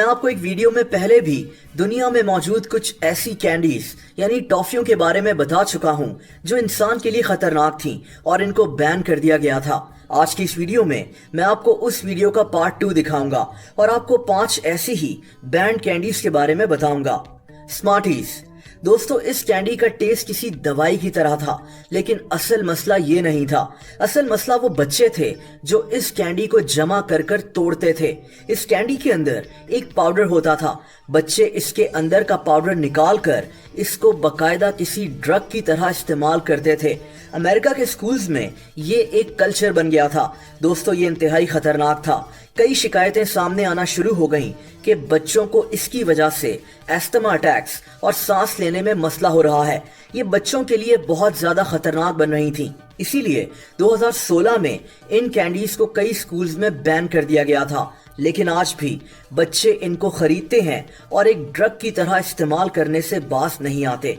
मैं आपको एक वीडियो में पहले भी दुनिया में मौजूद कुछ ऐसी कैंडीज यानी टॉफियों के बारे में बता चुका हूं जो इंसान के लिए खतरनाक थीं और इनको बैन कर दिया गया था। आज की इस वीडियो में मैं आपको उस वीडियो का पार्ट 2 दिखाऊंगा और आपको 5 ऐसी ही बैंड कैंडीज के बारे में बताऊंगा। स्मार्टीज। दोस्तों, इस कैंडी का टेस्ट किसी दवाई की तरह था, लेकिन असल मसला ये नहीं था। असल मसला वो बच्चे थे जो इस कैंडी को जमा कर कर तोड़ते थे। इस कैंडी के अंदर एक पाउडर होता था। बच्चे इसके अंदर का पाउडर निकाल कर इसको बकायदा किसी ड्रग की तरह इस्तेमाल करते थे। अमेरिका के स्कूल्स में ये एक कल्चर बन गया था। दोस्तों, ये इंतहाई खतरनाक था। कई शिकायतें सामने आना शुरू हो गईं कि बच्चों को इसकी वजह से एस्थमा अटैक्स और सांस लेने में मसला हो रहा है। ये बच्चों के लिए बहुत ज्यादा खतरनाक बन रही थी। इसीलिए 2016 में इन कैंडीज को कई स्कूल्स में बैन कर दिया गया था, लेकिन आज भी बच्चे इनको खरीदते हैं और एक ड्रग की तरह इस्तेमाल करने से बाज नहीं आते।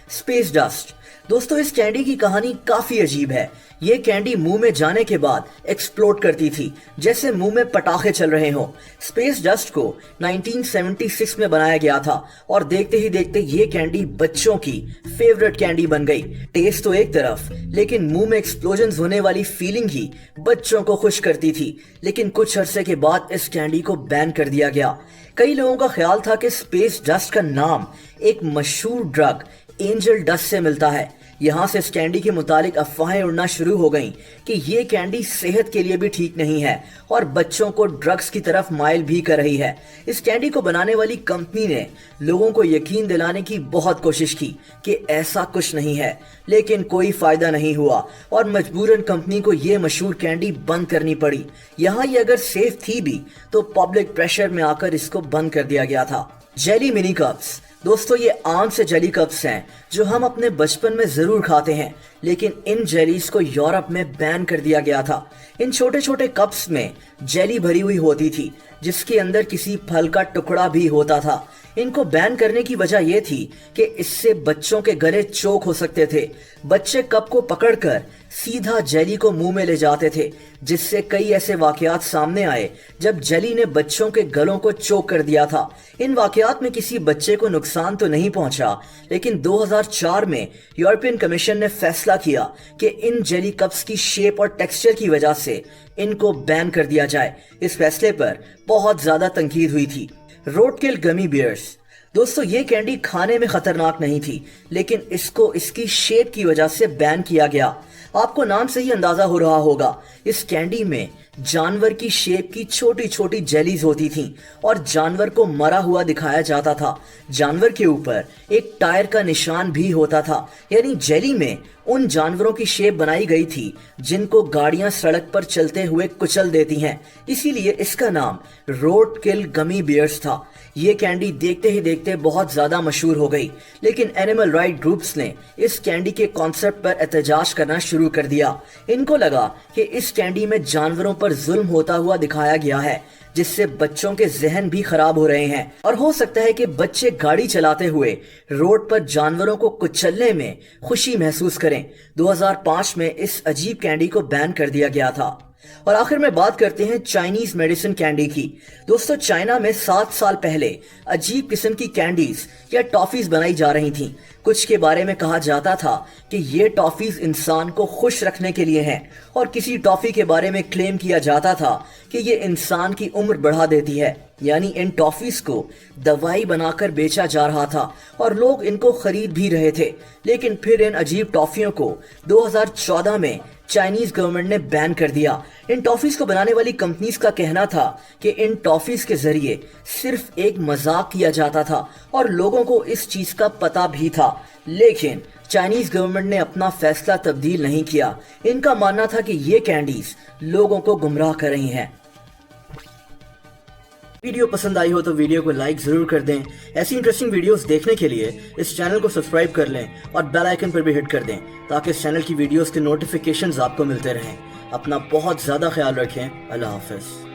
Space dust. दोस्तों, इस कैंडी की कहानी काफी अजीब है। ये कैंडी मुंह में जाने के बाद एक्सप्लोड करती थी, जैसे मुंह में पटाखे चल रहे हों। स्पेस डस्ट को 1976 में बनाया गया था और देखते ही देखते ये कैंडी बच्चों की फेवरेट कैंडी बन गई। टेस्ट तो एक तरफ, लेकिन मुंह में एक्सप्लोजन होने वाली फीलिंग ही बच्चों को खुश करती थी। लेकिन कुछ अरसे के बाद इस कैंडी को बैन कर दिया गया। कई लोगों का ख्याल था कि स्पेस डस्ट का नाम एक मशहूर ड्रग एंजल डस्ट से मिलता है। यहाँ से इस कैंडी के मुतालिक अफवाहें उड़ना शुरू हो गईं कि ये कैंडी सेहत के लिए भी ठीक नहीं है और बच्चों को ड्रग्स की तरफ माइल भी कर रही है। इस कैंडी को बनाने वाली कंपनी ने लोगों को यकीन दिलाने की बहुत कोशिश की कि ऐसा कुछ नहीं है, लेकिन कोई फायदा नहीं हुआ और मजबूरन कंपनी को ये मशहूर कैंडी बंद करनी पड़ी। यहाँ ये अगर सेफ थी भी तो पब्लिक प्रेशर में आकर इसको बंद कर दिया गया था। Jelly mini cups. दोस्तों, ये आम से जेली कप्स हैं जो हम अपने बचपन में जरूर खाते हैं, लेकिन इन जेलीज को यूरोप में बैन कर दिया गया था। इन छोटे छोटे कप्स में जेली भरी हुई होती थी, जिसके अंदर किसी फल का टुकड़ा भी होता था। इनको बैन करने की वजह यह थी कि इससे बच्चों के गले चोक हो सकते थे। बच्चे कप को पकड़कर सीधा जेली को मुंह में ले जाते थे, जिससे कई ऐसे वाकयात सामने आए जब जेली ने बच्चों के गलों को चोक कर दिया था। इन वाकयात में किसी बच्चे को नुकसान तो नहीं पहुंचा, लेकिन 2004 में यूरोपियन कमीशन ने फैसला किया कि इन जेली कप्स की शेप और टेक्सचर की वजह से इनको बैन कर दिया जाए। इस फैसले पर बहुत ज्यादा तनकीद हुई थी। रोडकिल गमी बियर्स। दोस्तों, ये कैंडी खाने में खतरनाक नहीं थी, लेकिन इसको इसकी शेप की वजह से बैन किया गया। आपको नाम से ही अंदाजा हो रहा होगा, इस कैंडी में जानवर की शेप की छोटी छोटी जेलीज होती थीं और जानवर को मरा हुआ दिखाया जाता था। जानवर के ऊपर एक टायर का निशान भी होता था, यानी जेली में उन जानवरों की शेप बनाई गई थी जिनको गाड़ियां सड़क पर चलते हुए कुचल देती हैं। इसीलिए इसका नाम रोडकिल गमी बियर्स था। ये कैंडी देखते ही देखते बहुत ज्यादा मशहूर हो गई, लेकिन एनिमल राइट ग्रुप्स ने इस कैंडी के कॉन्सेप्ट पर एहतजाज करना शुरू कर दिया। इनको लगा कि इस कैंडी में जानवरों पर जुल्म होता हुआ दिखाया गया है, जिससे बच्चों के जहन भी खराब हो रहे हैं और हो सकता है कि बच्चे गाड़ी चलाते हुए रोड पर जानवरों को कुचलने में खुशी महसूस करें। 2005 में इस अजीब कैंडी को बैन कर दिया गया था। और आखिर में बात करते हैं चाइनीज मेडिसिन कैंडी की। दोस्तों, चाइना में 7 साल पहले अजीब किस्म की कैंडीज या टॉफीज बनाई जा रही थीं। कुछ के बारे में कहा जाता था कि ये टॉफीज इंसान को खुश रखने के लिए हैं, और किसी टॉफी के बारे में क्लेम किया जाता था कि ये इंसान की उम्र बढ़ा देती है। यानी इन टॉफीज को दवाई बनाकर बेचा जा रहा था और लोग इनको खरीद भी रहे थे। लेकिन फिर इन अजीब टॉफियों को 2014 में चाइनीज गवर्नमेंट ने बैन कर दिया। इन टॉफीज को बनाने वाली कंपनीज का कहना था कि इन टॉफीज के जरिए सिर्फ एक मजाक किया जाता था और लोगों को इस चीज का पता भी था, लेकिन चाइनीज गवर्नमेंट ने अपना फैसला तब्दील नहीं किया। इनका मानना था कि ये कैंडीज लोगों को गुमराह कर रही हैं। वीडियो पसंद आई हो तो वीडियो को लाइक जरूर कर दें। ऐसी इंटरेस्टिंग वीडियोस देखने के लिए इस चैनल को सब्सक्राइब कर लें और बेल आइकन पर भी हिट कर दें, ताकि इस चैनल की वीडियोस के नोटिफिकेशंस आपको मिलते रहें। अपना बहुत ज्यादा ख्याल रखें। अल्लाह हाफिज।